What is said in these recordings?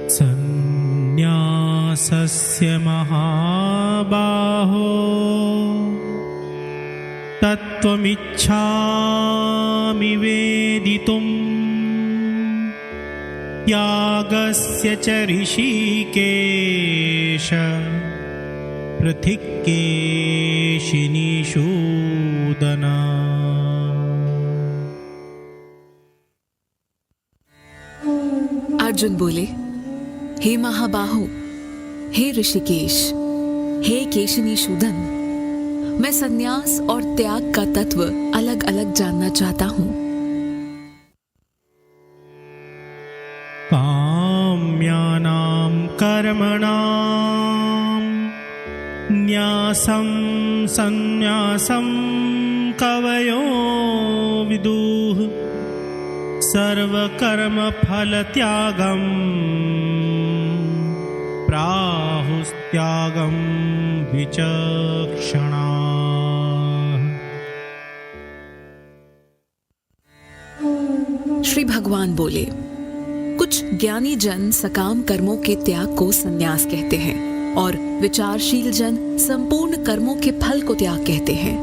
सन्न्यासस्य महाबाहो तत्त्वमिच्छामि वेदितुम् त्यागस्य च ऋषिकेश पृथिक्केशिनिषूदना। अर्जुन बोले, हे महाबाहु, हे ऋषिकेश, हे केशिनीशूदन, मैं संन्यास और त्याग का तत्व अलग अलग जानना चाहता हूँ। काम्यानां कर्मणां न्यासं सन्न्यासं कवयो विदुः सर्वकर्मफलत्यागं प्राहुस्त्यागं विचक्षणाः। श्री भगवान बोले, कुछ ज्ञानी जन सकाम कर्मों के त्याग को संन्यास कहते हैं और विचारशील जन संपूर्ण कर्मों के फल को त्याग कहते हैं।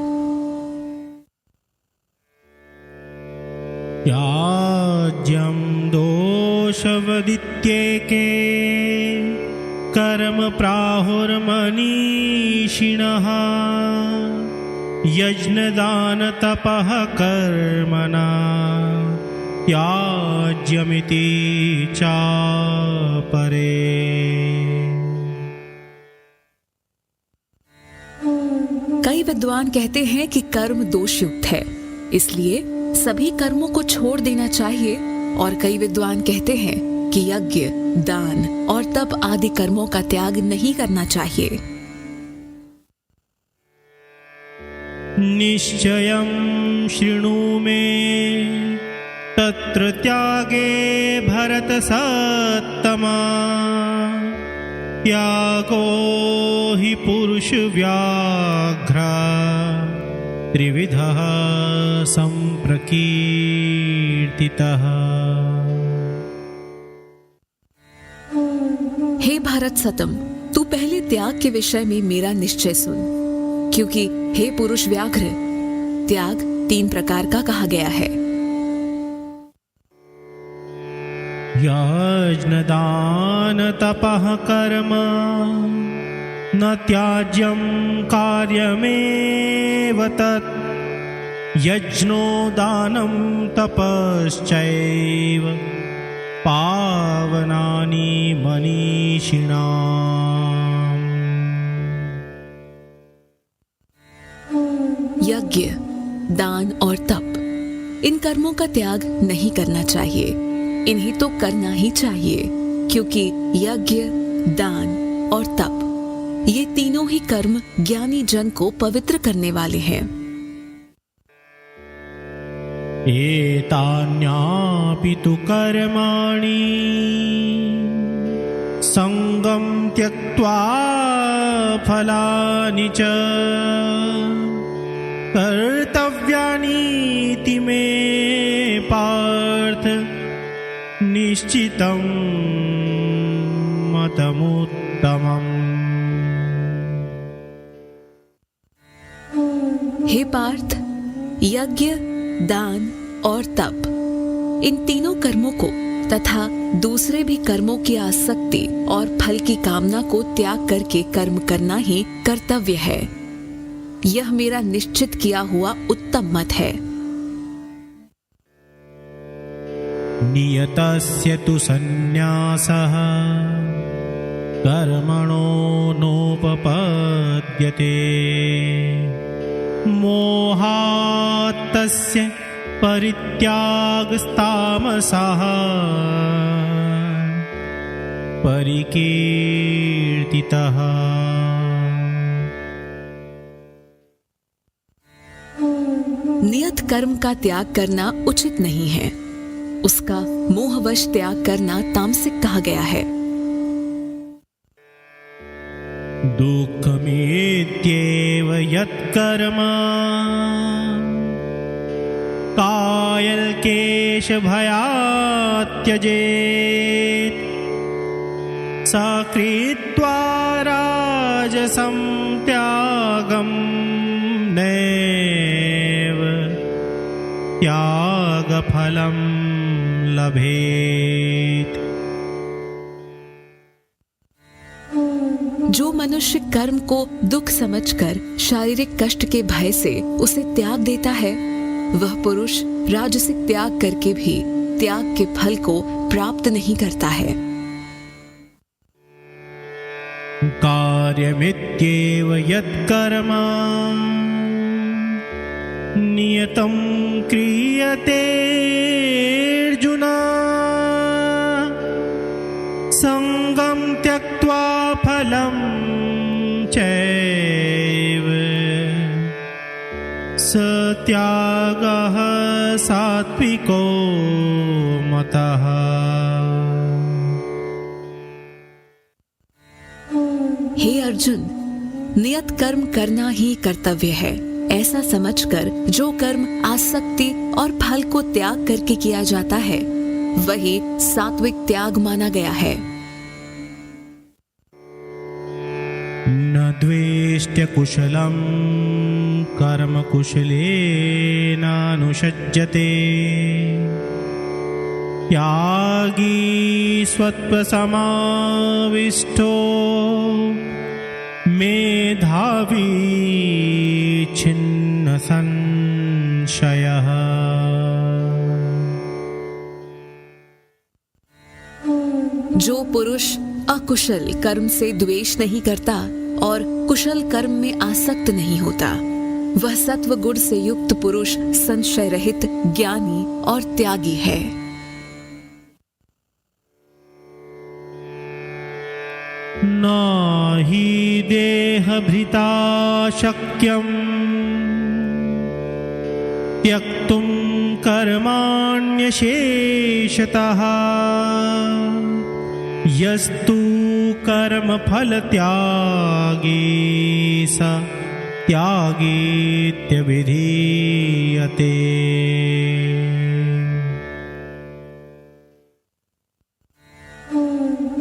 त्याज्यं दोषवदित्येके कर्म प्राहुर्मनीषिणः यज्ञदानतपः कर्मणा त्याज्यमिति चापरे। कई विद्वान कहते हैं कि कर्म दोषयुक्त है, इसलिए सभी कर्मों को छोड़ देना चाहिए, और कई विद्वान कहते हैं कि यज्ञ, दान और तप आदि कर्मों का त्याग नहीं करना चाहिए। निश्चयं शृणु मे तत्र त्यागे भरतसत्तमा त्यागो हि पुरुषव्याघ्र त्रिविधः संप्रकीर्तितः। हे भारत सतम, तू पहले त्याग के विषय में मेरा निश्चय सुन, क्योंकि हे पुरुष व्याघ्र, त्याग 3 प्रकार का कहा गया है। यज्ञदान तपः कर्म न त्याज्यं कार्यमेव तत् यज्ञो दानं तपश्चैव पावनानि मनीषिणाम्। यज्ञ, दान और तप, इन कर्मों का त्याग नहीं करना चाहिए, इन्हें तो करना ही चाहिए, क्योंकि यज्ञ, दान और तप ये तीनों ही कर्म ज्ञानी जन को पवित्र करने वाले हैं। एतान्यापि तु कर्माणि संगं त्यक्त्वा फलानि च कर्तव्यानीति मे पार्थ निश्चितं मतमुत्तमम्। हे पार्थ, यज्ञ, दान और तप, इन तीनों कर्मों को तथा दूसरे भी कर्मों की आसक्ति और फल की कामना को त्याग करके कर्म करना ही कर्तव्य है। यह मेरा निश्चित किया हुआ उत्तम मत है। नियतस्य तु सन्न्यासः कर्मणो नोपपद्यते मोहात्तस्य परित्यागस्तामसः परिकीर्तितः। नियत कर्म का त्याग करना उचित नहीं है, उसका मोहवश त्याग करना तामसिक कहा गया है। दुःखमेत्येव यत्कर्म कायल्केशभयात् त्यजेत् तपसा कृत्वा राजसं त्यागं नैव त्यागफलं लभेत। जो मनुष्य कर्म को दुख समझकर शारीरिक कष्ट के भय से उसे त्याग देता है, वह पुरुष राजसिक त्याग करके भी त्याग के फल को प्राप्त नहीं करता है। कार्यमित्येव यत्कर्म नियतं क्रियते अर्जुन, संगं त्यक्त्वा फलं चैव सत्यागः सात्विको मतः। हे अर्जुन, नियत कर्म करना ही कर्तव्य है, ऐसा समझकर जो कर्म आसक्ति और फल को त्याग करके किया जाता है वही सात्विक त्याग माना गया है। न द्वेष्ट्य कुशलं कर्म कुशलेनानुषज्यते, त्यागी स्वत्वसमाविष्टो मेधावी छिन्न संशयः। जो पुरुष अकुशल कर्म से द्वेष नहीं करता और कुशल कर्म में आसक्त नहीं होता, वह सत्व गुण से युक्त पुरुष संशय रहित ज्ञानी और त्यागी है। नाहि देहभृता शक्यं त्यक्तुं कर्माण्यशेषतः, यस्तु कर्मफलत्यागी स त्यागीत्यभिधीयते।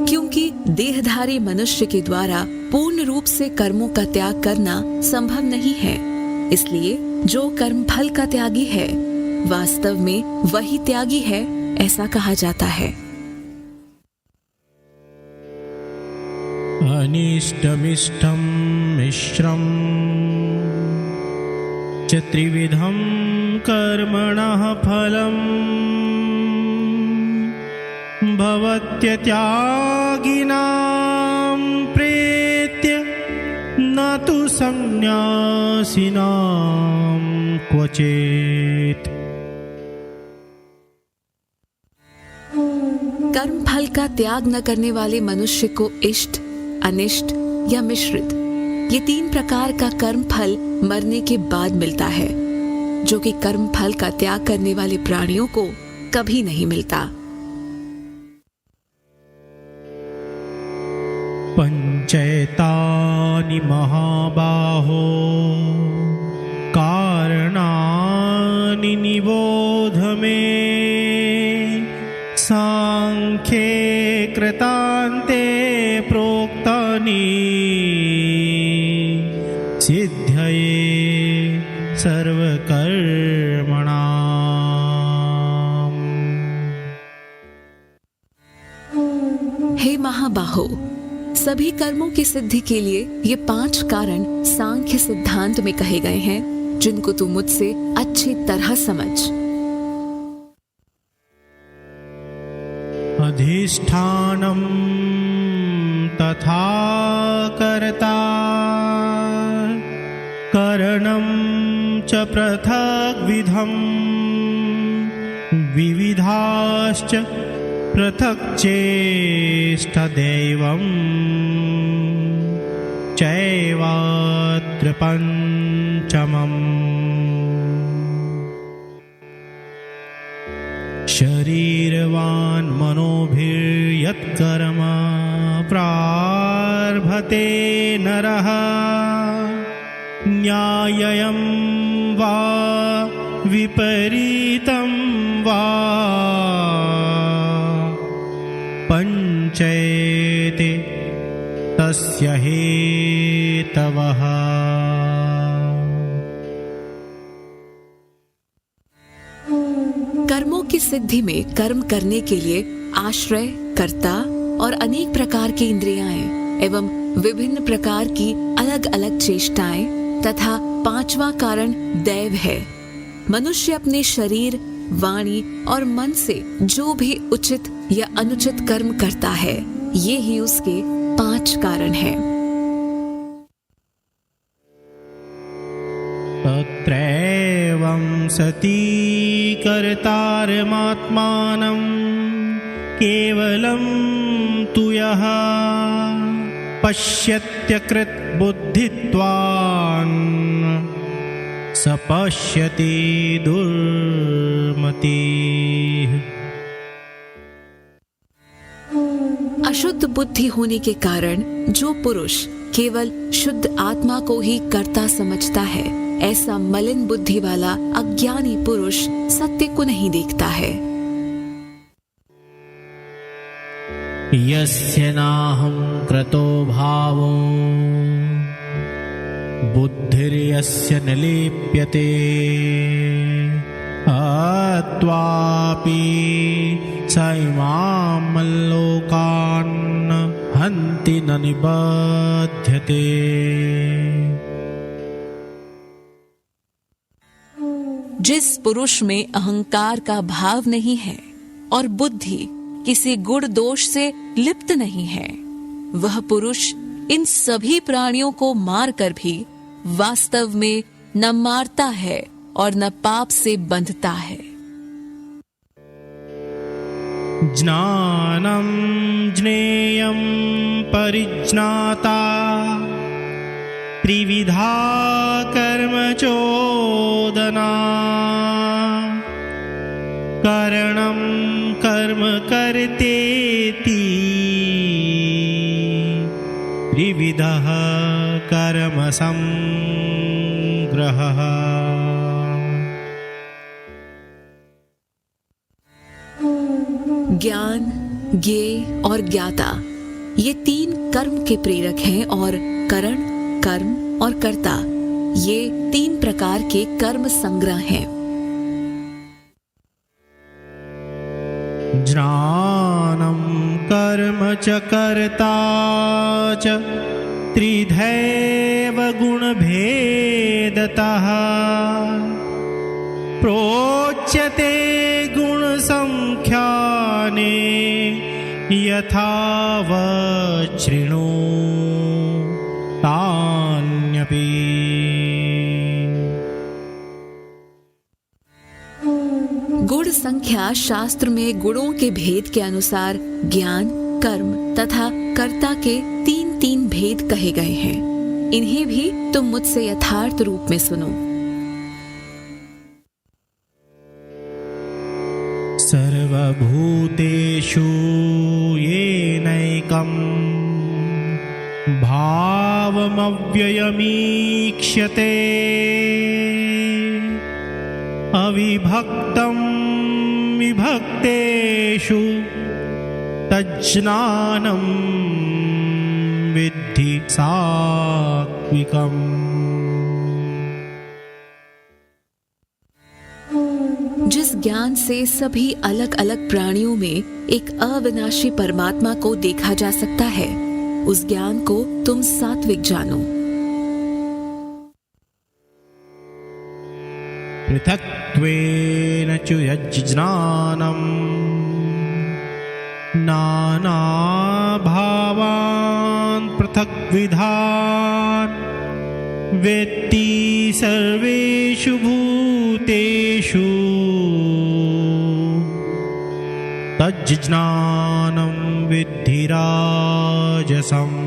क्योंकि देहधारी मनुष्य के द्वारा पूर्ण रूप से कर्मों का त्याग करना संभव नहीं है, इसलिए जो कर्म फल का त्यागी है वास्तव में वही त्यागी है, ऐसा कहा जाता है। अनिष्टमिष्टं मिश्रं च त्रिविधं कर्मणः फलं, भवत्यत्यागिनां प्रेत्य न तु संन्यासिनां क्वचित्। कर्म फल का त्याग न करने वाले मनुष्य को इष्ट, अनिष्ट या मिश्रित, ये 3 प्रकार का कर्म फल मरने के बाद मिलता है, जो कि कर्म फल का त्याग करने वाले प्राणियों को कभी नहीं मिलता। पंचैतानि महाबाहो कारणानि निबोध मे, सांख्ये कृतान्ते प्रोक्तानि सिद्धये सर्वकर्मणाम्। हे महाबाहो, सभी कर्मों की सिद्धि के लिए ये 5 कारण सांख्य सिद्धांत में कहे गए हैं, जिनको तू मुझसे अच्छी तरह समझ। अधिष्ठानं तथा कर्ता करणं च पृथग्विधं, विविधाश्च पृथक् चेष्टदैवं चैवात्र पञ्चमम्। शरीरवान् मनोभिर्यत्कर्म प्रारभते नरः, न्याय्यं वा विपरीतं वा पञ्चैते तस्य हेतवः। कर्मों की सिद्धि में कर्म करने के लिए आश्रय, कर्ता और अनेक प्रकार की इंद्रियाएं एवं विभिन्न प्रकार की अलग अलग चेष्टाएं तथा पांचवा कारण दैव है। मनुष्य अपने शरीर, वाणी और मन से जो भी उचित या अनुचित कर्म करता है, ये ही उसके 5 कारण हैं। तत्रैवं सती कर्तारमात्मानं केवलं तु यः पश्यत्यकृत् बुद्धित्वान् स पश्यति दुर्मतिः। अशुद्ध बुद्धि होने के कारण जो पुरुष केवल शुद्ध आत्मा को ही कर्ता समझता है, ऐसा मलिन बुद्धि वाला अज्ञानी पुरुष सत्य को नहीं देखता है। यस्य नाहं क्रतो भावो बुद्धिर्यस्य न लिप्यते अत्वापि स इमां लोकान् हन्ति न निबध्यते। जिस पुरुष में अहंकार का भाव नहीं है और बुद्धि किसी गुण दोष से लिप्त नहीं है, वह पुरुष इन सभी प्राणियों को मारकर भी वास्तव में न मारता है और न पाप से बंधता है। ज्ञानं ज्ञेयं परिज्ञाता त्रिविधा कर्म चोदना करणं कर्म कर्तेति त्रिविधः कर्म संग्रहः। ज्ञान, ज्ञेय और ज्ञाता ये 3 कर्म के प्रेरक हैं और करण, कर्म और कर्ता ये 3 प्रकार के कर्म संग्रह हैं। ज्ञानं कर्म च कर्ता च त्रिधैव गुणभेदतः प्रोच्यते गुणसंख्याने यथावच्छृणु तान्यपि। गुण संख्या शास्त्र में गुणों के भेद के अनुसार ज्ञान, कर्म तथा कर्ता के 3 भेद कहे गए हैं। इन्हें भी तुम मुझसे यथार्थ रूप में सुनो। सर्वभूतेषु येनैकं भावमव्ययमीक्ष्यते अविभक्तं विभक्तेषु तज्ज्ञानं विद्धि सात्विकम्। जिस ज्ञान से सभी अलग अलग प्राणियों में एक अविनाशी परमात्मा को देखा जा सकता है, उस ज्ञान को तुम सात्विक जानो। पृथक्त्वेन च यज्ज्ञानम् नानाभावान् पृथक्विधान् वेत्ति सर्वेषु भूतेषु तज्ज्ञानं विद्धि राजसम्।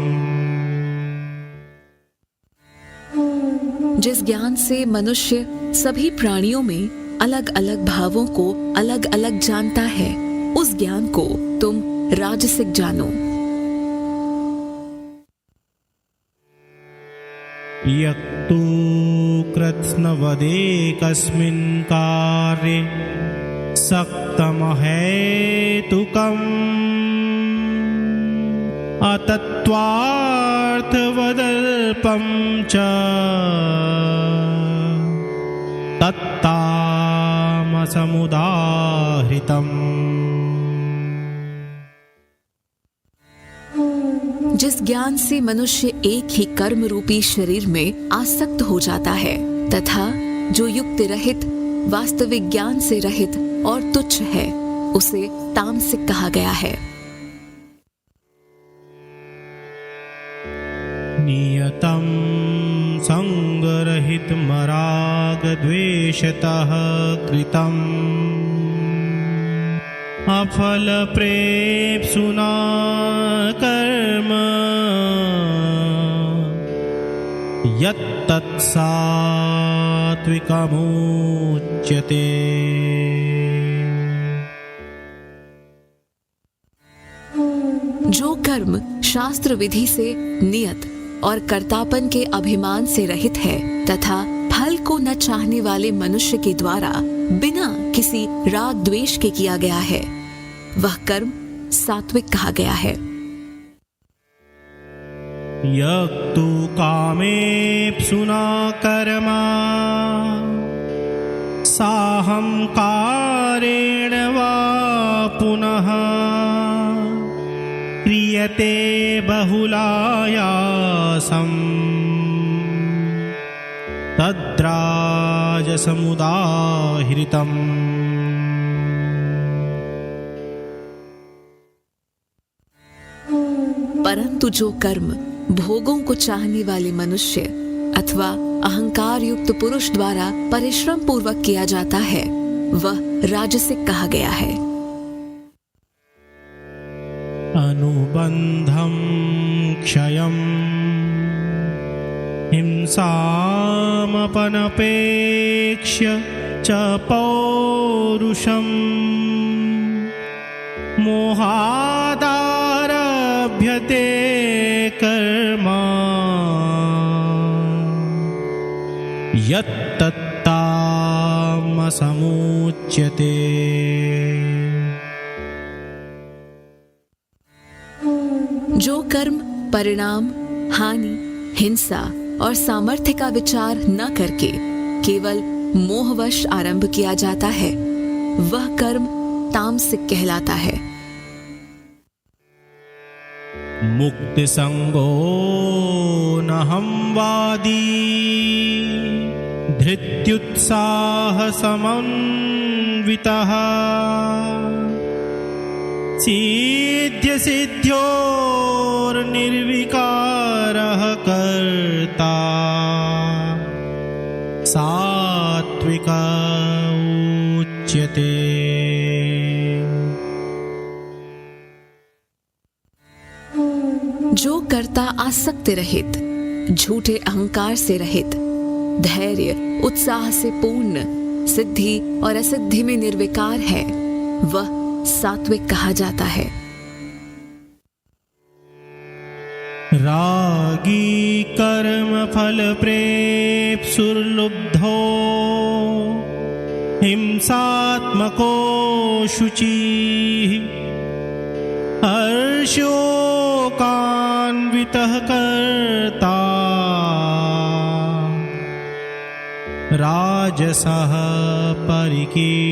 जिस ज्ञान से मनुष्य सभी प्राणियों में अलग अलग भावों को अलग अलग जानता है, उस ज्ञान को तुम राजसिक जानो। यत्तु कृत्स्नवदेकस्मिन् कार्ये सक्तमहेतुकम् अतत्त्वार्थवदल्पं च तत्तामसमुदाहृतम्। जिस ज्ञान से मनुष्य एक ही कर्म रूपी शरीर में आसक्त हो जाता है तथा जो युक्ति रहित, वास्तविक ज्ञान से रहित और तुच्छ है, उसे तामसिक कहा गया है। नियतं संगरहित मराग द्वेषतः कृतम् अफल प्रेप्सुना कर्म यत्तत्सात्विकमुच्यते। जो कर्म शास्त्र विधि से नियत और कर्तापन के अभिमान से रहित है तथा फल को न चाहने वाले मनुष्य के द्वारा बिना किसी राग द्वेष के किया गया है, वह कर्म सात्विक कहा गया है। यक्तु कामेप्सुना कर्मा साहंकारेण वा पुनः क्रियते बहुलायासम् तद्राजसमुदाहृतम्। परंतु जो कर्म भोगों को चाहने वाले मनुष्य अथवा अहंकार युक्त पुरुष द्वारा परिश्रम पूर्वक किया जाता है, वह राजसिक कहा गया है। अनुबंधं क्षयं हिंसामपनपेक्ष्य च पौरुषम् मोहादारभ्यते कर्म यत्तत्तामसमुच्यते। जो कर्म परिणाम, हानि, हिंसा और सामर्थ्य का विचार न करके केवल मोहवश आरंभ किया जाता है, वह कर्म तामसिक कहलाता है। मुक्ति संगो नहं वादी धृत्युत्साह समन्वितः सिद्ध्य सिद्ध्योर्निर्विकारः कर्ता सात्विक उच्यते। जो कर्ता आसक्ति रहित, झूठे अहंकार से रहित, धैर्य उत्साह से पूर्ण, सिद्धि और असिद्धि में निर्विकार है, वह सात्विक कहा जाता है। रागी कर्म फल प्रेप्सुर्लुब्धो हिंसात्मको शुचिः हर्षोकान्वितः कर्ता राजसः परिकीर्तितः।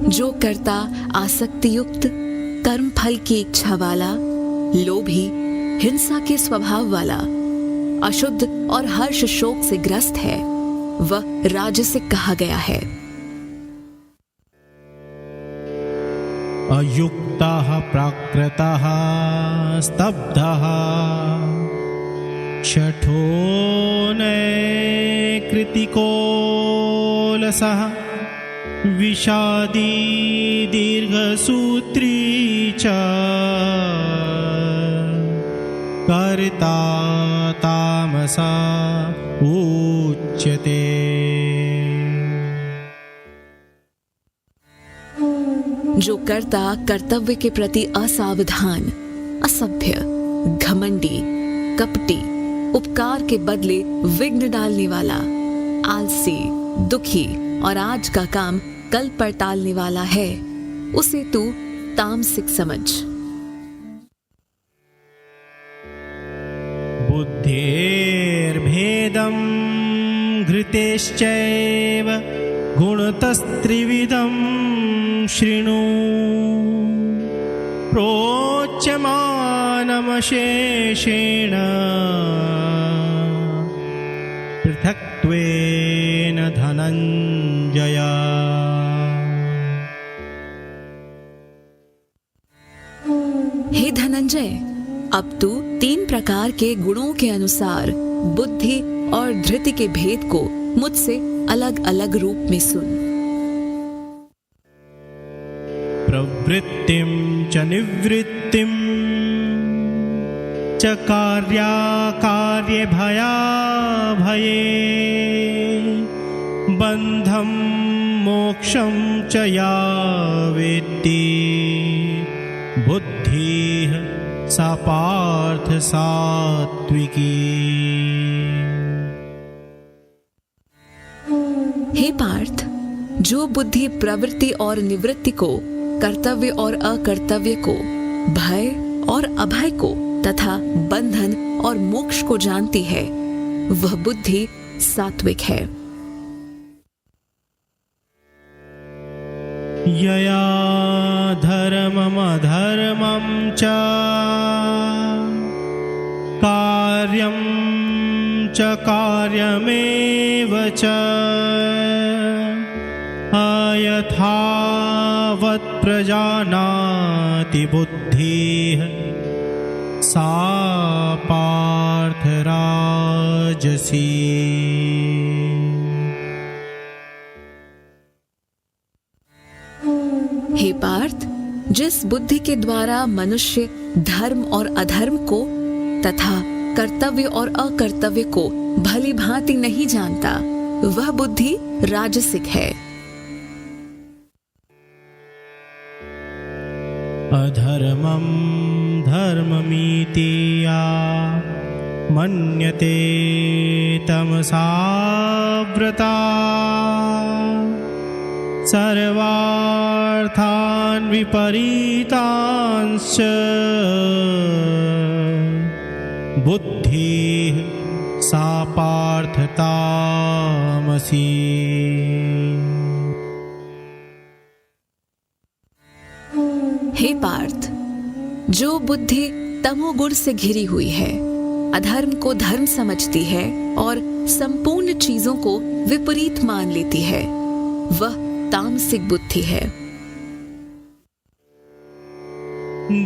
जो कर्ता आसक्ति युक्त, कर्म फल की इच्छा वाला, लोभी, हिंसा के स्वभाव वाला, अशुद्ध और हर्ष शोक से ग्रस्त है, वह राजसिक कहा गया है। अयुक्तः प्राकृतः स्तब्धः शठो नैकृतिकोलसः विषादी दीर्घसूत्री च कर्ता तामसा उच्यते। जो कर्ता कर्तव्य के प्रति असावधान, असभ्य, घमंडी, कपटी, उपकार के बदले विघ्न डालने वाला, आलसी, दुखी और आज का काम कल पर टालने वाला है, उसे तू तामसिक समझ। बुद्धेर्भेदं घृतेश्चैव गुणतस्त्रिविधं शृणु प्रोच्यमानमशेषेण पृथक्त्वेन धनञ्जय। हे धनंजय, अब तू 3 प्रकार के गुणों के अनुसार बुद्धि और धृति के भेद को मुझसे अलग अलग रूप में सुन। प्रवृत्तिं च निवृत्तिं च कार्याकार्ये भयाभये बन्धं मोक्षं च या वेत्ति बुद्धिः सा पार्थ सात्विकी। हे पार्थ, जो बुद्धि प्रवृत्ति और निवृत्ति को, कर्तव्य और अकर्तव्य को, भय और अभय को तथा बंधन और मोक्ष को जानती है, वह बुद्धि सात्विक है। यया धर्ममधर्मं च कार्यं च कार्यमेव च अयथावत् प्रजानाति बुद्धिः सा पार्थ राजसी। हे पार्थ, जिस बुद्धि के द्वारा मनुष्य धर्म और अधर्म को तथा कर्तव्य और अकर्तव्य को भली भांति नहीं जानता, वह बुद्धि राजसिक है। अधर्मं धर्ममिति या मन्यते तमसाव्रता सर्वार्थान् विपरीतांश्च बुद्धिः सा पार्थ तामसी। हे पार्थ, जो बुद्धि तमोगुण से घिरी हुई है, अधर्म को धर्म समझती है और संपूर्ण चीजों को विपरीत मान लेती है, वह तामसिक बुद्धि है।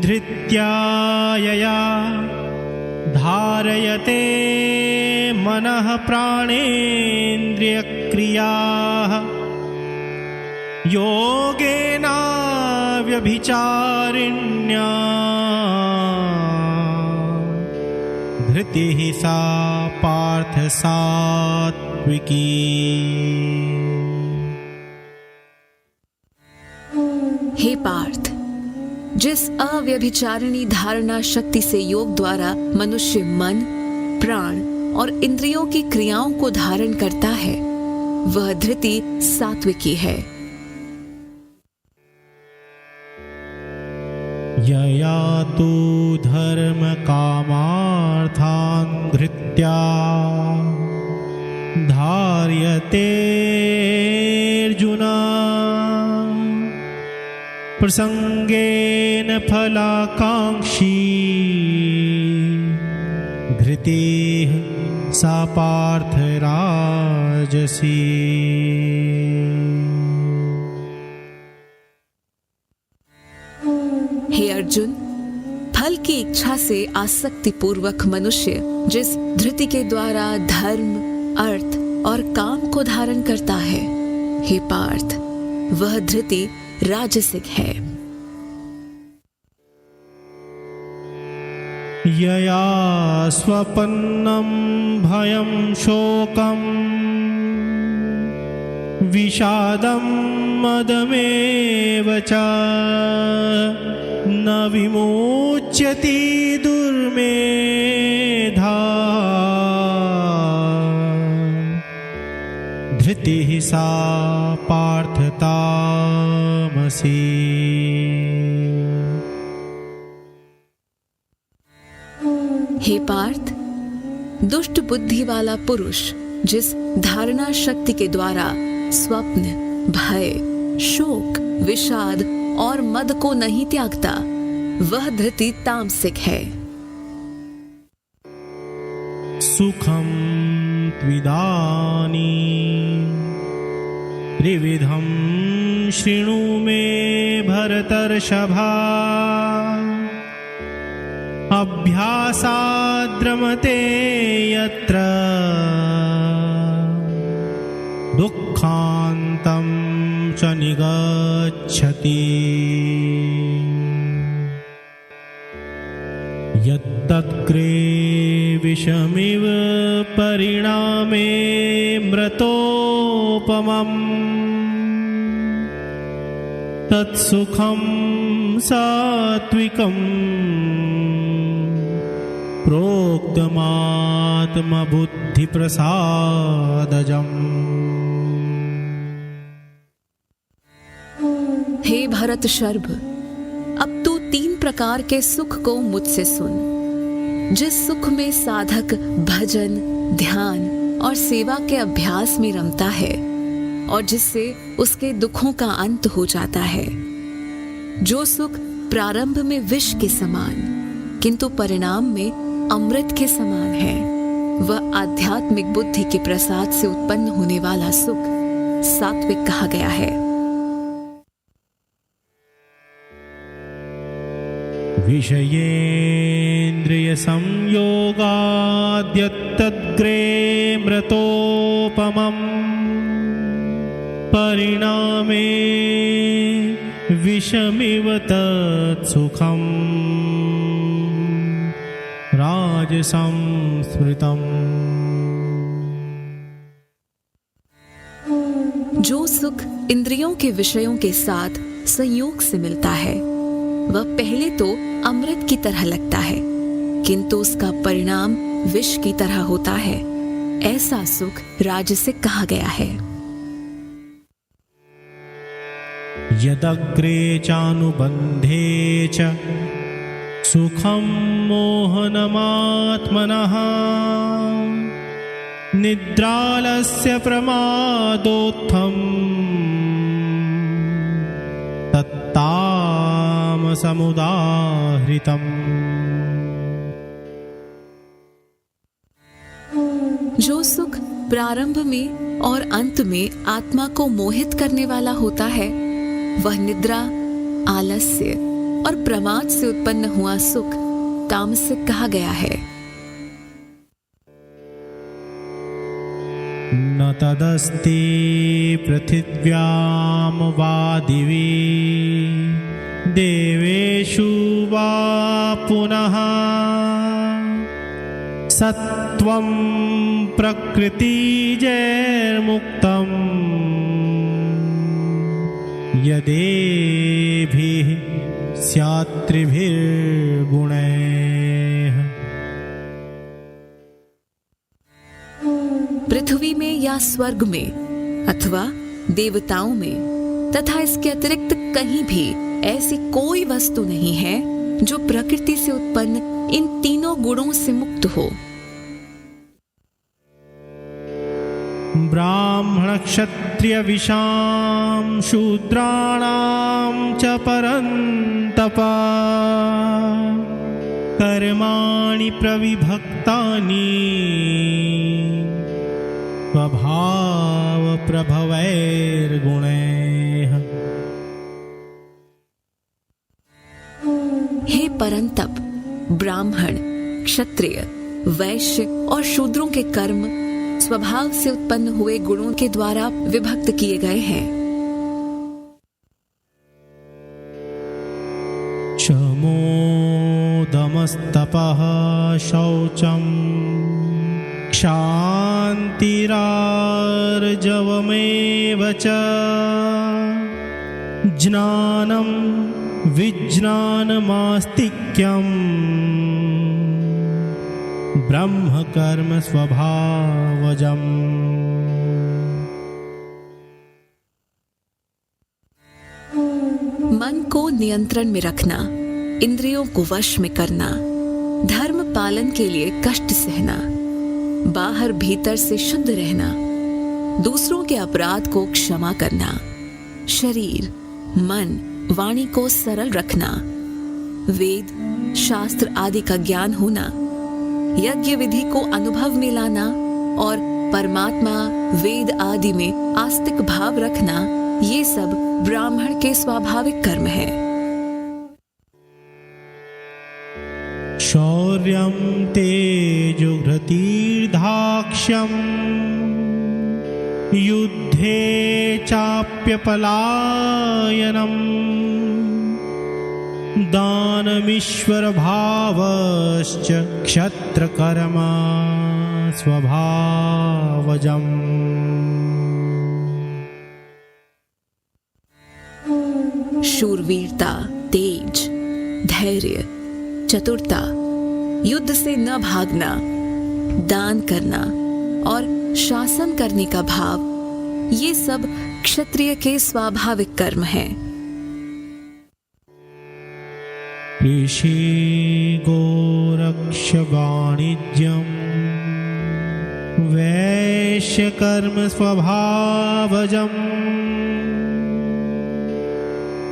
धृत्या यया धारयते मनः प्राणेन्द्रियक्रियाः योगेना व्यभिचारिण्या धृतिः सा पार्थ सात्विकी। हे पार्थ, जिस अव्यभिचारिणी धारणा शक्ति से योग द्वारा मनुष्य मन, प्राण और इंद्रियों की क्रियाओं को धारण करता है, वह धृति सात्विकी है। यया तु धर्म कामार्थान् धृत्या धार्यते अर्जुन प्रसंगेन फलाकांक्षी धृतिः सा पार्थ राजसी। हे अर्जुन, फल की इच्छा से आसक्ति पूर्वक मनुष्य जिस धृति के द्वारा धर्म, अर्थ और काम को धारण करता है, हे पार्थ, वह धृति राजसिक है। यया स्वपन्नं भयं शोकं विषादं मदमेव च न विमुच्यति दुर्मेधा धृतिः सा पार्थतामसी। हे पार्थ, दुष्ट बुद्धि वाला पुरुष जिस धारणा शक्ति के द्वारा स्वप्न, भय, शोक, विषाद और मद को नहीं त्यागता, वह धृति तामसिक है। सुखम त्विदानीं त्रिविधं शृणु मे भरतर्षभा। अभ्यासाद्रमते यत्र दुःखान्तं च निगच्छति। यत्तत्क्रे विषमिव परिणामे मृतोपमम् तत्सुखं सात्विकम् प्रोक्तमात्मबुद्धिप्रसादजम्। हे भरत शर्भ, अब तू 3 प्रकार के सुख को मुझसे सुन। जिस सुख में साधक भजन, ध्यान और सेवा के अभ्यास में रमता है और जिससे उसके दुखों का अंत हो जाता है। जो सुख प्रारंभ में विष के समान किंतु परिणाम में अमृत के समान है, वह आध्यात्मिक बुद्धि के प्रसाद से उत्पन्न होने वाला सुख सात्विक कहा गया है। विषयेन्द्रिय संयोगाद्यत्तद्ग्रे मृतोपमम् परिणामे विषमिव तत्सुखम् राजसं स्मृतम्। जो सुख इंद्रियों के विषयों के साथ संयोग से मिलता है, वह पहले तो अमृत की तरह लगता है किंतु उसका परिणाम विष की तरह होता है। ऐसा सुख राजसिक कहा गया है। यदग्रे चानुबन्धे च सुखं मोहनमात्मनः निद्रालस्य प्रमादोत्थं तत्तामसमुदाहृतम्। जो सुख प्रारंभ में और अंत में आत्मा को मोहित करने वाला होता है, वह निद्रा, आलस्य और प्रमाद से उत्पन्न हुआ सुख तामसिक कहा गया है। न तदस्ति पृथिव्यां वा दिवि देवेषु वा पुनः सत्त्वं प्रकृतिजैर्मुक्तम् यदेभिः स्यात्त्रिभिर्गुणैः। पृथ्वी में या स्वर्ग में अथवा देवताओं में तथा इसके अतिरिक्त कहीं भी ऐसी कोई वस्तु नहीं है जो प्रकृति से उत्पन्न इन तीनों गुणों से मुक्त हो। ब्राह्मण क्षत्रिय विशाम शूद्राणाम च परन्तप कर्माणि प्रविभक्तानि स्वभाव प्रभवैर्गुणैः। हे परंतप, ब्राह्मण, क्षत्रिय, वैश्य और शूद्रों के कर्म स्वभाव से उत्पन्न हुए गुणों के द्वारा विभक्त किए गए हैं। शमो दमस्तपः शौचम् क्षान्तिरार्जवमेव च ज्ञानं विज्ञानमास्तिक्यम् ब्रह्म कर्म स्वभावजम्। मन को नियंत्रण में रखना, इंद्रियों को वश में करना, धर्म पालन के लिए कष्ट सहना, बाहर भीतर से शुद्ध रहना, दूसरों के अपराध को क्षमा करना, शरीर, मन, वाणी को सरल रखना, वेद, शास्त्र आदि का ज्ञान होना, यज्ञ विधि को अनुभव में लाना और परमात्मा, वेद आदि में आस्तिक भाव रखना, ये सब ब्राह्मण के स्वाभाविक कर्म है। शौर्यं तेजोधृतिर्दाक्ष्यं युद्धे चाप्यपलायनम् दानमीश्वरभावश्च क्षत्रकर्म स्वभावजम्। शूरवीरता, तेज, धैर्य, चतुरता, युद्ध से न भागना, दान करना और शासन करने का भाव, ये सब क्षत्रिय के स्वाभाविक कर्म हैं। ऋषि गोरक्ष वाणिज्यं वैश्य कर्म स्वभावजम्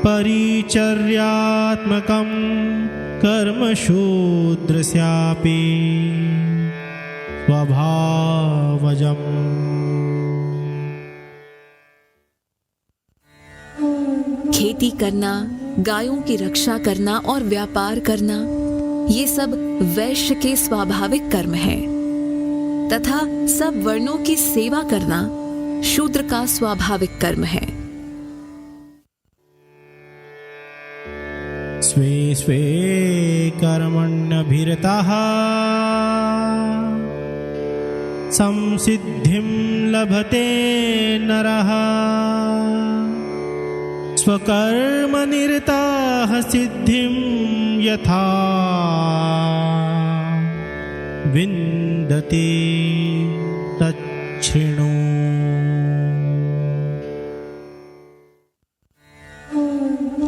परिचर्यात्मकं कर्म शूद्रस्यापि स्वभावजम्। खेती करना, गायों की रक्षा करना और व्यापार करना, ये सब वैश्य के स्वाभाविक कर्म हैं, तथा सब वर्णों की सेवा करना शूद्र का स्वाभाविक कर्म है। स्वे स्वे कर्मण्यभिरतः संसिद्धिं लभते नरः स्वकर्मनिरतः सिद्धिं यथा विन्दति तच्छृणु।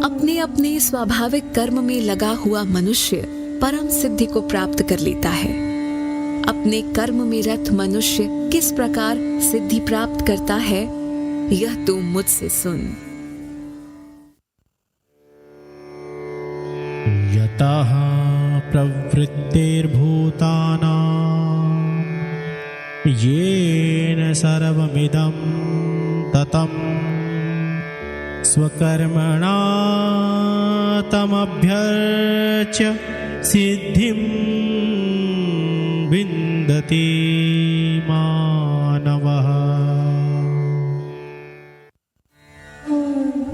अपने अपने स्वाभाविक कर्म में लगा हुआ मनुष्य परम सिद्धि को प्राप्त कर लेता है। अपने कर्म में रत मनुष्य किस प्रकार सिद्धि प्राप्त करता है, यह तू मुझसे सुन। यतः प्रवृत्तिर्भूतानां येन सर्वमिदं ततं स्वकर्मणा तमभ्यर्च्य सिद्धिं विन्दति मानवः।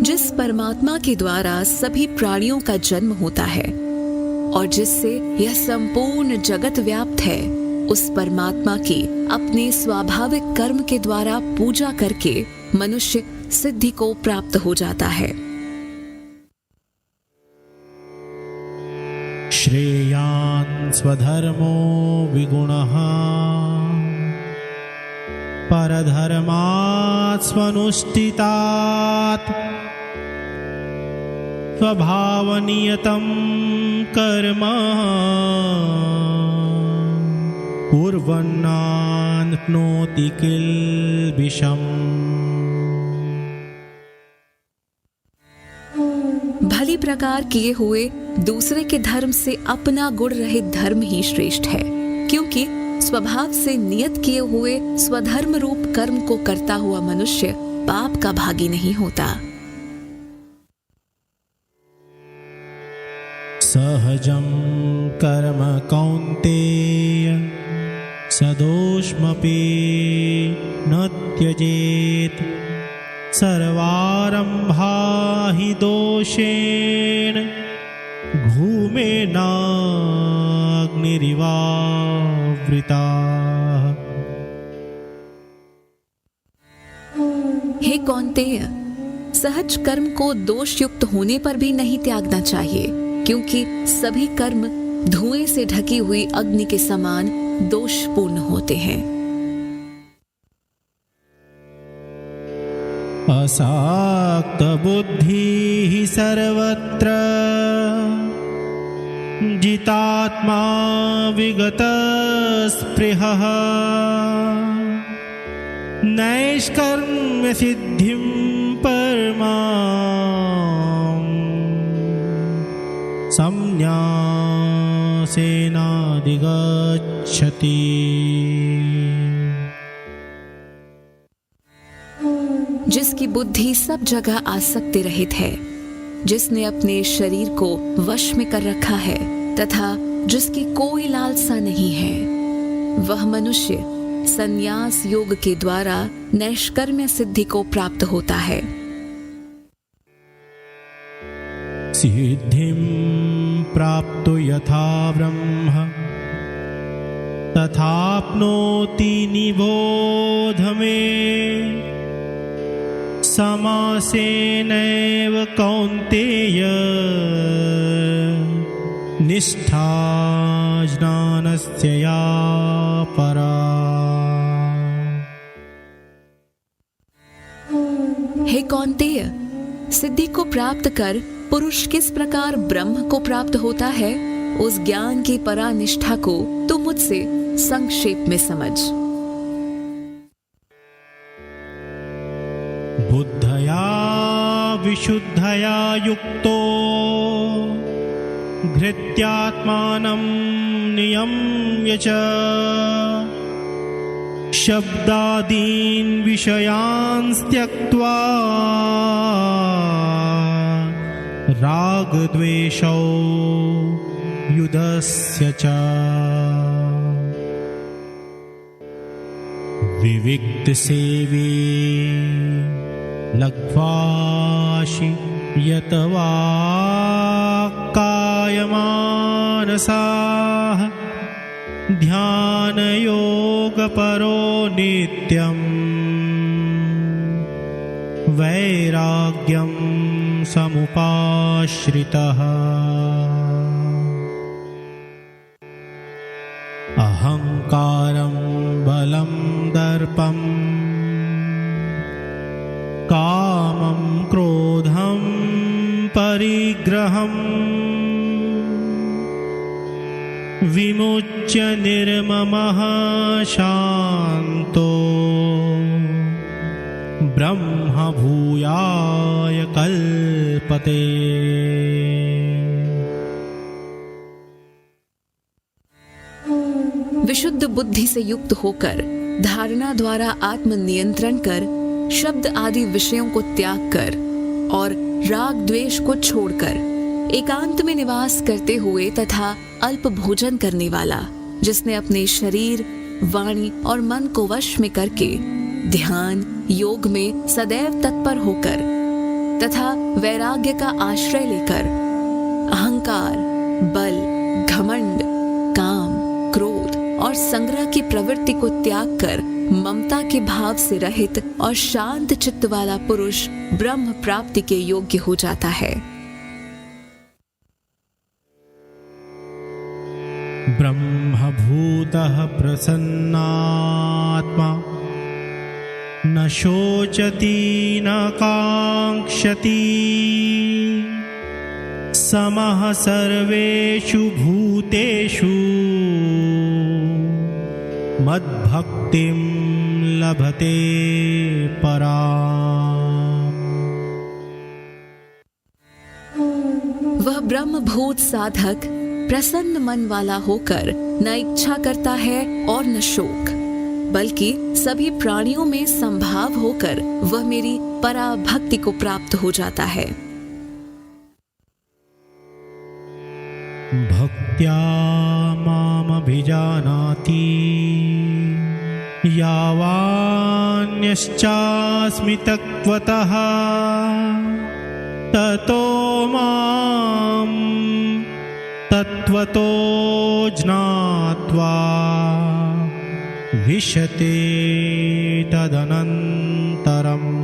जिस परमात्मा के द्वारा सभी प्राणियों का जन्म होता है और जिससे यह संपूर्ण जगत व्याप्त है, उस परमात्मा की अपने स्वाभाविक कर्म के द्वारा पूजा करके मनुष्य सिद्धि को प्राप्त हो जाता है। श्रेयान् स्वधर्मो विगुणः परधर्मात् स्वनुष्ठितात् स्वभावनियतं कर्म कुर्वन्नाप्नोति किल्बिषम्। भली प्रकार किए हुए दूसरे के धर्म से अपना गुण रहित धर्म ही श्रेष्ठ है, क्योंकि स्वभाव से नियत किए हुए स्वधर्म रूप कर्म को करता हुआ मनुष्य पाप का भागी नहीं होता। सहजं कर्म कौन्तेय सदोषमपि न त्यजेत् सर्वारम्भा हि दोषेण धूमेनाग्निरिवावृताः। हे कौन्तेय, सहज कर्म को दोष युक्त होने पर भी नहीं त्यागना चाहिए, क्योंकि सभी कर्म धुएं से ढकी हुई अग्नि के समान दोषपूर्ण होते हैं। असाक्तबुद्धिः सर्वत्र जितात्मा विगतस्पृहः नैष्कर्म्यसिद्धिं परमां संन्यासेनाधिगच्छति। जिसकी बुद्धि सब जगह आसक्ति रहित है, जिसने अपने शरीर को वश में कर रखा है तथा जिसकी कोई लालसा नहीं है, वह मनुष्य संन्यास योग के द्वारा नैष्कर्म्य सिद्धि को प्राप्त होता है। सिद्धिं प्राप्तो यथा ब्रह्म तथाप्नोति निबोध मे समासेनैव कौन्तेय निष्ठा ज्ञानस्य या परा। हे कौन्तेय, सिद्धि को प्राप्त कर पुरुष किस प्रकार ब्रह्म को प्राप्त होता है, उस ज्ञान की परा निष्ठा को तू मुझसे संक्षेप में समझ। बुद्धया विशुद्धया युक्तो धृत्यात्मानं नियम्य च शब्दादीन् विषयान् त्यक्त्वा रागद्वेषौ युधस्य च विविक्तसेवी लघ्वाशि यतवा कायमानसाः ध्यानयोगपरो नित्यं वैराग्यं समुपाश्रितः अहंकारं बलं दर्पं कामं क्रोधं परिग्रहं विमुच्य निर्ममः शान्तो ब्रह्म भूयाय कल्पते। विशुद्ध बुद्धि से युक्त होकर धारणा द्वारा आत्म नियंत्रण कर, शब्द आदि विषयों को त्याग कर और राग द्वेष को छोड़कर एकांत में निवास करते हुए तथा अल्प भोजन करने वाला, जिसने अपने शरीर, वाणी और मन को वश में करके ध्यान योग में सदैव तत्पर होकर तथा वैराग्य का आश्रय लेकर अहंकार, बल, घमंड, काम, क्रोध और संग्रह की प्रवृत्ति को त्याग कर ममता के भाव से रहित और शांत चित्त वाला पुरुष ब्रह्म प्राप्ति के योग्य हो जाता है। ब्रह्मभूतः प्रसन्नात्मा न शोचति न काङ्क्षति समः सर्वेषु भूतेषु मद्भक्तिं लभते पराम्। वह ब्रह्मभूत साधक प्रसन्न मन वाला होकर न इच्छा करता है और न शोक, बल्कि सभी प्राणियों में संभाव होकर वह मेरी पराभक्ति को प्राप्त हो जाता है। भक्त्या मामभिजानाति यावान्यश्चास्मि तत्त्वतः ततो मां तत्त्वतो ज्ञात्वा विशते तदनन्तरम्।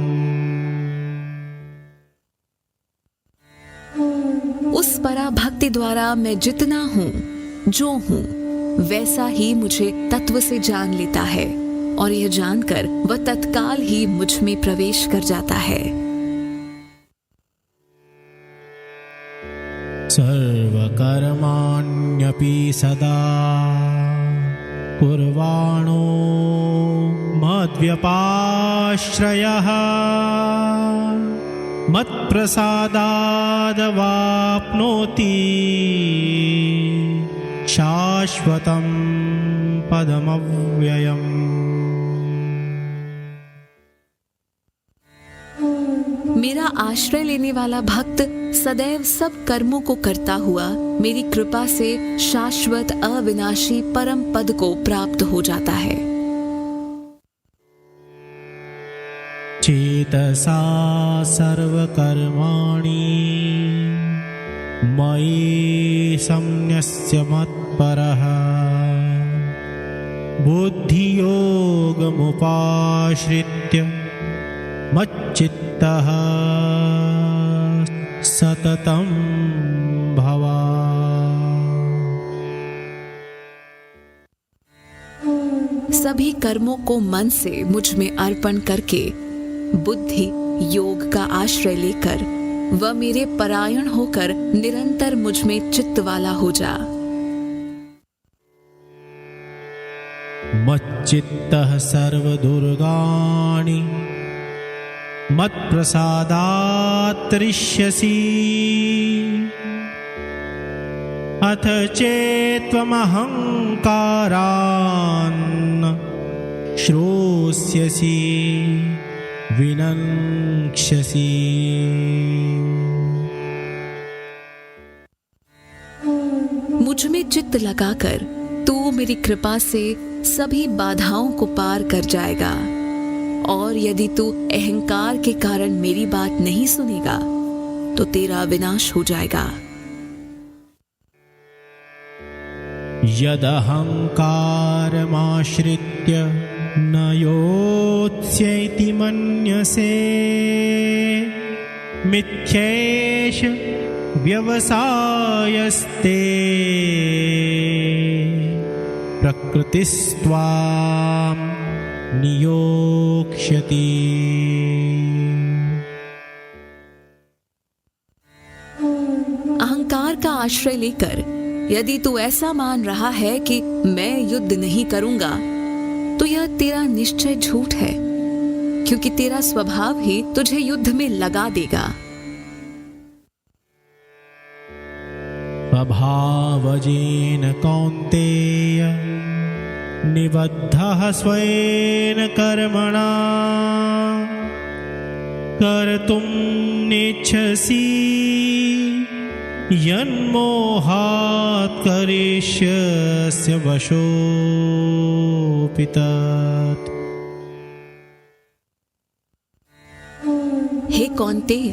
उस पराभक्ति द्वारा मैं जितना हूँ, जो हूँ, वैसा ही मुझे तत्व से जान लेता है और यह जानकर वह तत्काल ही मुझ में प्रवेश कर जाता है। सर्वकर्माण्यपि सदा कुर्वाणो मद्व्यपाश्रयः मत्प्रसादादवाप्नोति शाश्वतं पदमव्ययम्। मेरा आश्रय लेने वाला भक्त सदैव सब कर्मों को करता हुआ मेरी कृपा से शाश्वत अविनाशी परम पद को प्राप्त हो जाता है। चेतसा सर्वकर्माणि मयि संन्यस्य मत्परः बुद्धियोगमुपाश्रित्य मच्चित्तः सततं भवा। सभी कर्मों को मन से मुझ में अर्पण करके बुद्धि योग का आश्रय लेकर वह मेरे परायण होकर निरंतर मुझ में चित्त वाला हो जा। मच्चित्तः सर्वदुर्गाणि मत्प्रसादात् तरिष्यसि अथ चेत्त्वमहङ्कारान् श्रोष्यसि विनङ्क्ष्यसि। मुझ में चित्त लगाकर तू मेरी कृपा से सभी बाधाओं को पार कर जाएगा, और यदि तू अहंकार के कारण मेरी बात नहीं सुनेगा तो तेरा विनाश हो जाएगा। यदहंकारमाश्रित्य न योत्स्यैति मन्यसे मिथ्येष व्यवसायस्ते प्रकृतिस्त्वां नियोक्ष्यति। अहंकार का आश्रय लेकर यदि तू ऐसा मान रहा है कि मैं युद्ध नहीं करूंगा तो यह तेरा निश्चय झूठ है, क्योंकि तेरा स्वभाव ही तुझे युद्ध में लगा देगा। स्वभावजेन कौन्तेय निबद्धः स्वेन कर्मणा कर्तुं नेच्छसि यन्मोहात् करिष्यस्य वशोऽपि तत्। हे कौन्तेय,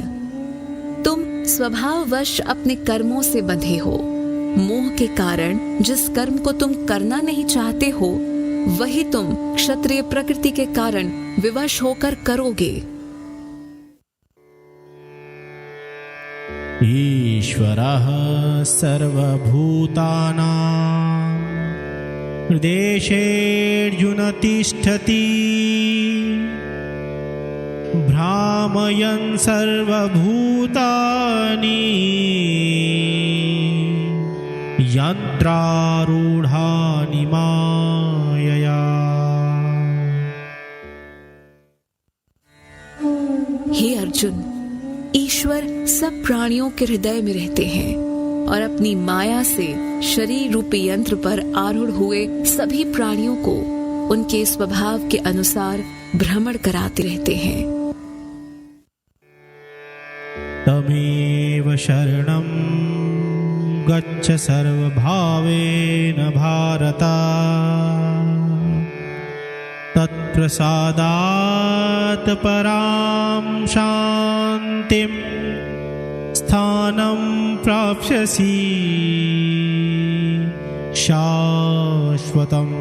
तुम स्वभाववश अपने कर्मों से बंधे हो। मोह के कारण जिस कर्म को तुम करना नहीं चाहते हो वही तुम क्षत्रिय प्रकृति के कारण विवश होकर करोगे। ईश्वरः सर्वभूतानां हृदेशेऽर्जुन तिष्ठति भ्रामयन् सर्वभूतानि यन्त्रारूढानि मायया। हे अर्जुन, ईश्वर सब प्राणियों के हृदय में रहते हैं और अपनी माया से शरीर रूपी यंत्र पर आरूढ़ हुए सभी प्राणियों को उनके स्वभाव के अनुसार भ्रमण कराते रहते हैं। तमेव शरणं गच्छ सर्वभावेन भारत तत्प्रसादात् परां शान्तिं स्थानं प्राप्स्यसि शाश्वतम्।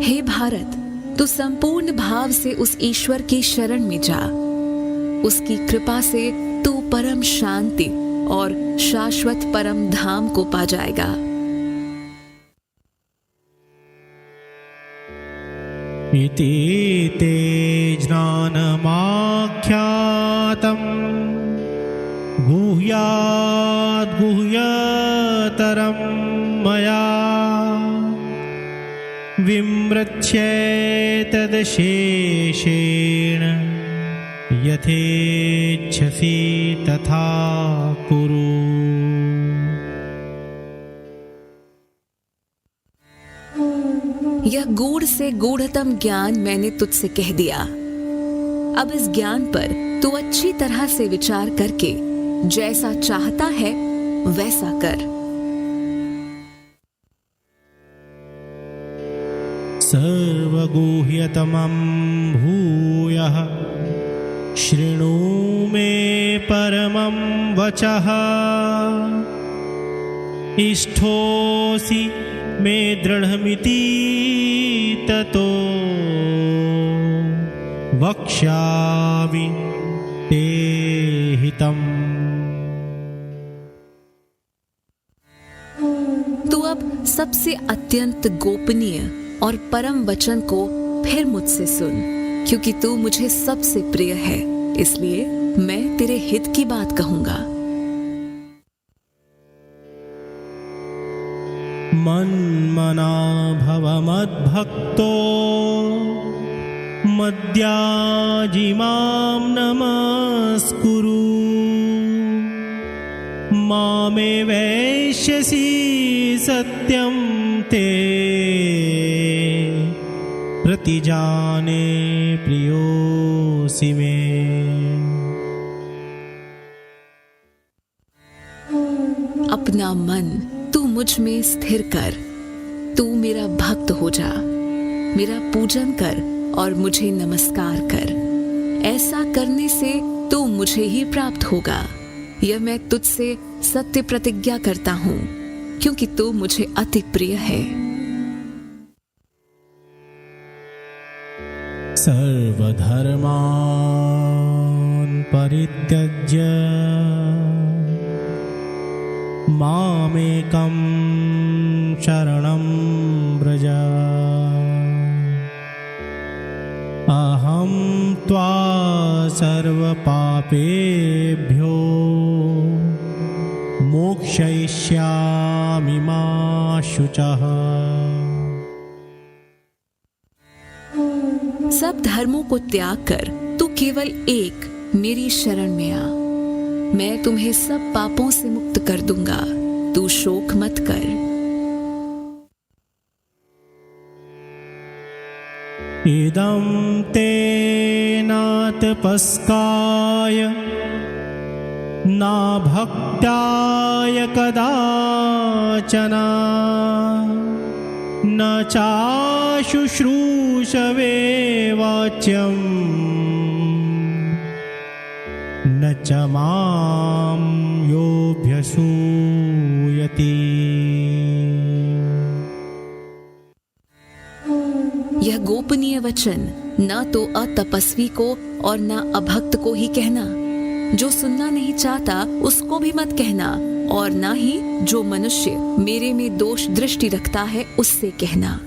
हे भारत, तू संपूर्ण भाव से उस ईश्वर की शरण में जा। उसकी कृपा से तू परम शांति और शाश्वत परम धाम को पा जाएगा। इति ते ज्ञानमाख्यातं गुह्याद्गुह्यतरं मया विमृच्छेतदशेषेण यथेच्छसि तथा कुरु। यह गूढ़ से गूढ़तम ज्ञान मैंने तुझसे कह दिया। अब इस ज्ञान पर तू अच्छी तरह से विचार करके जैसा चाहता है वैसा कर। सर्वगुह्यतमं भूयः शृणु मे परमं वचः इष्टोऽसि मे दृढमिति ततो वक्ष्यामि ते हितम्। तू अब सबसे अत्यंत गोपनीय और परम वचन को फिर मुझसे सुन, क्योंकि तू मुझे सबसे प्रिय है, इसलिए मैं तेरे हित की बात कहूंगा। मन्मना भव मद्भक्तो मद्याजिमां नमस्कुरु मामे वैश्यसि सत्यं ते प्रतिजाने प्रियोऽसि मे। अपना मन तू मुझ में स्थिर कर, तू मेरा भक्त हो जा, मेरा पूजन कर और मुझे नमस्कार कर। ऐसा करने से तू मुझे ही प्राप्त होगा। यह मैं तुझसे सत्य प्रतिज्ञा करता हूँ, क्योंकि तू मुझे अति प्रिय है। सर्वधर्मान् परित्यज्य मामेकं शरणं व्रज अहं त्वा सर्वपापेभ्यो मोक्षयिष्यामि मा शुचः। सब धर्मों को त्याग कर तू केवल एक मेरी शरण में आ, मैं तुम्हें सब पापों से मुक्त कर दूंगा। तू शोक मत कर। इदं ते नातपस्काय ना भक्त्याय कदाचन न चाशुश्रूषवे वाच्यम् न च मां योऽभ्यसूयति। यह गोपनीय वचन न तो अतपस्वी को और न अभक्त को ही कहना, जो सुनना नहीं चाहता उसको भी मत कहना, और न ही जो मनुष्य मेरे में दोष दृष्टि रखता है उससे कहना।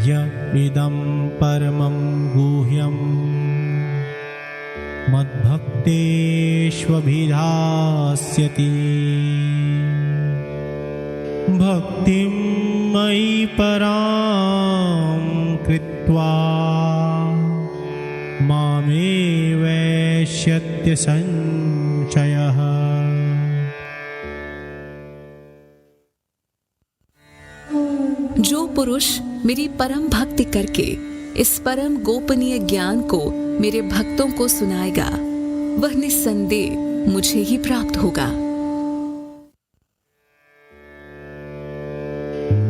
य इदं परमं गुह्यं मद्भक्तेष्वभिधास्यति भक्तिं मयि परां कृत्वा मामेवैष्यत्य संशयः। जो पुरुष मेरी परम भक्ति करके इस परम गोपनीय ज्ञान को मेरे भक्तों को सुनाएगा, वह निस्संदेह मुझे ही प्राप्त होगा।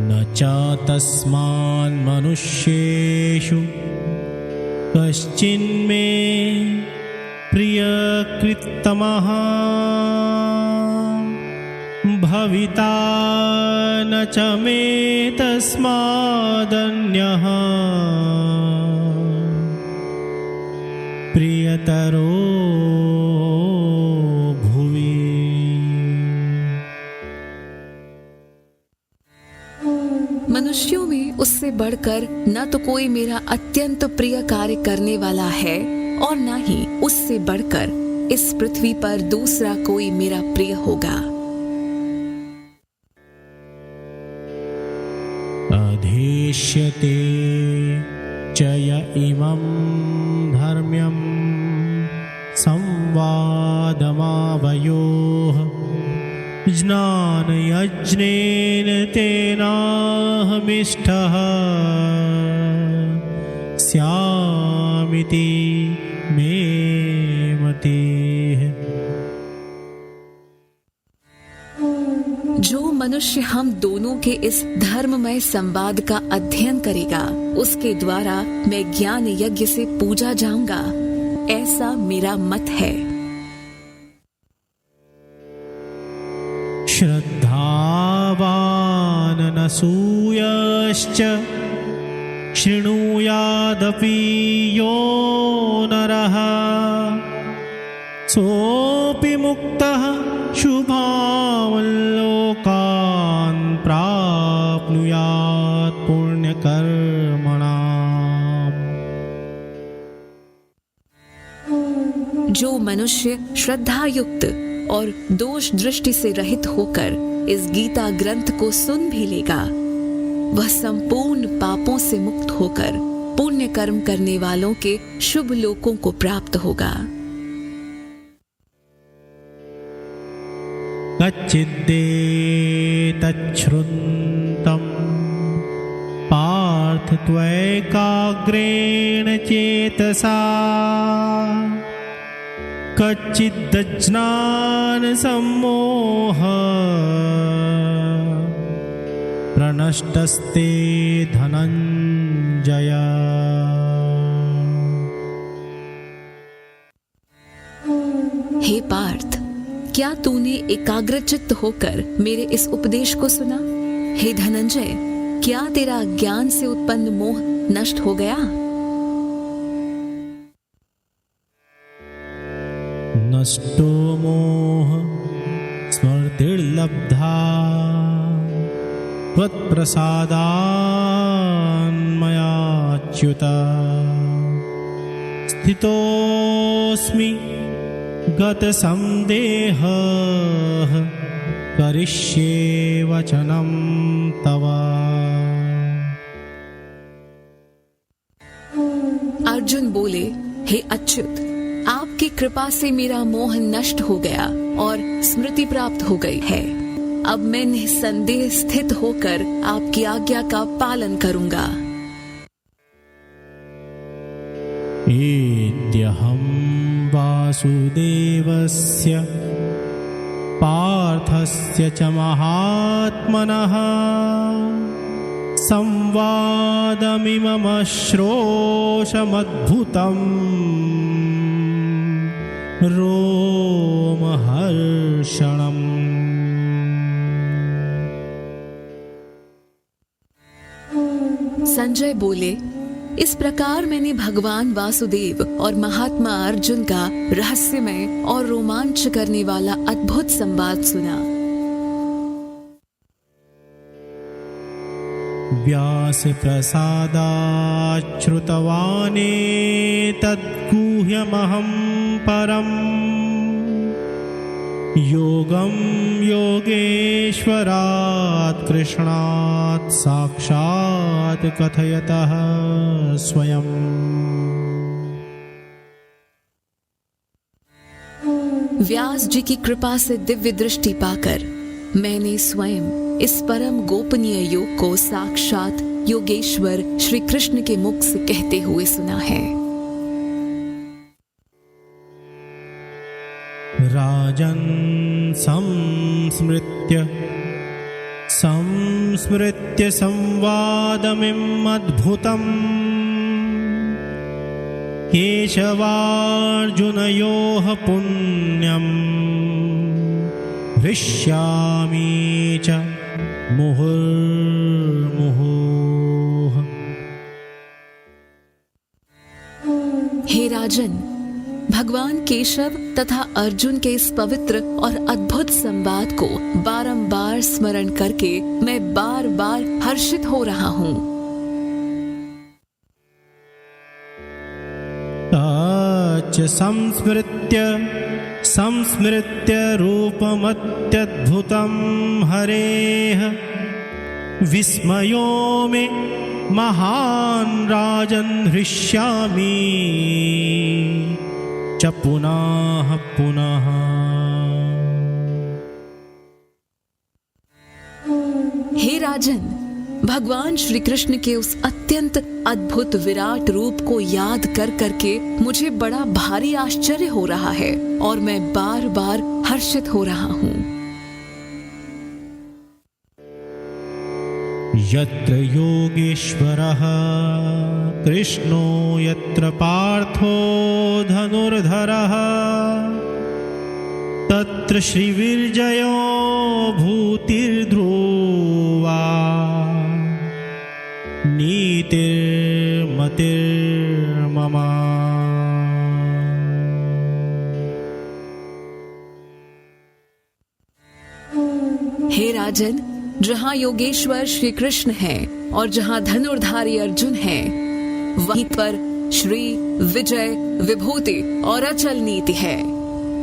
न चातस्मान् मनुष्येषु कश्चिन्मे प्रियकृत्तमः भविता न च मे तस्मादन्यः प्रियतरो भुवि। मनुष्यों में उससे बढ़कर न तो कोई मेरा अत्यंत प्रिय कार्य करने वाला है और न ही उससे बढ़कर इस पृथ्वी पर दूसरा कोई मेरा प्रिय होगा। अधीष्यते च य इमं धर्म्यं संवादमावयोः ज्ञानयज्ञेन तेनाहमिष्टः स्यामिति मे मतिः। जो मनुष्य हम दोनों के इस धर्ममय संवाद का अध्ययन करेगा उसके द्वारा मैं ज्ञान यज्ञ से पूजा जाऊंगा, ऐसा मेरा मत है। श्रद्धावान नसूयश्च शृणुयादपि यो नरः सोऽपि मुक्तः शुभान् लोकान् प्राप्नुयात् पुण्यकर्मणाम्। जो मनुष्य श्रद्धा युक्त और दोष दृष्टि से रहित होकर इस गीता ग्रंथ को सुन भी लेगा वह संपूर्ण पापों से मुक्त होकर पुण्य कर्म करने वालों के शुभ लोकों को प्राप्त होगा। कच्चिदेतच्छ्रुतं पार्थ त्वैकाग्रेण चेतसा कच्चिदज्ञानसम्मोह प्रनष्टस्ते धनंजय। हे पार्थ, क्या तूने एकाग्रचित्त होकर मेरे इस उपदेश को सुना? हे धनंजय, क्या तेरा ज्ञान से उत्पन्न मोह नष्ट हो गया? नष्टो मोह स्मृतिर्लब्धा त्वत्प्रसादान्मयाच्युत स्थितोऽस्मि गतसंदेहः करिष्ये वचनं तव। अर्जुन बोले, हे अच्युत, आपकी कृपा से मेरा मोह नष्ट हो गया और स्मृति प्राप्त हो गई है। अब मैं निसंदेह स्थित होकर आपकी आज्ञा का पालन करूंगा। एत्यहं वासुदेवस्य पार्थस्य च महात्मनः संवादमिममश्रोषमद्भुतम् रोमहर्षणम्। संजय बोले, इस प्रकार मैंने भगवान वासुदेव और महात्मा अर्जुन का रहस्यमय और रोमांच करने वाला अद्भुत संवाद सुना। व्यास प्रसादाच्छ्रुतवानेतद्गुह्यमहं परम् योगं योगेश्वरात् कृष्णात् साक्षात् कथयतः स्वयं। व्यास जी की कृपा से दिव्य दृष्टि पाकर मैंने स्वयं इस परम गोपनीय योग को साक्षात योगेश्वर श्री कृष्ण के मुख से कहते हुए सुना है। राजन् संस्मृत्य संवादमिम् अद्भुतम् केशवार्जुनयोः पुण्यम् हृष्यामि च मुहुर्मुहुः। हे राजन, भगवान केशव तथा अर्जुन के इस पवित्र और अद्भुत संवाद को बारंबार स्मरण करके मैं बार बार हर्षित हो रहा हूँ। तच्च संस्मृत्य रूपमत्यद्भुतं हरेः विस्मयो मे महान् राजन् हृष्यामि च पुनः पुनः। हे राजन, भगवान श्री कृष्ण के उस अत्यंत अद्भुत विराट रूप को याद कर करके मुझे बड़ा भारी आश्चर्य हो रहा है और मैं बार बार हर्षित हो रहा हूँ। यत्र योगेश्वरः कृष्णो यत्र पार्थो धनुर्धरः तत्र श्रीविर्जयो भूतिर्ध्रुवा नीतिर्मतिर्मम। हे राजन, जहाँ योगेश्वर श्री कृष्ण हैं और जहाँ धनुर्धारी अर्जुन हैं, वहीं पर श्री, विजय, विभूति और अचल नीति है।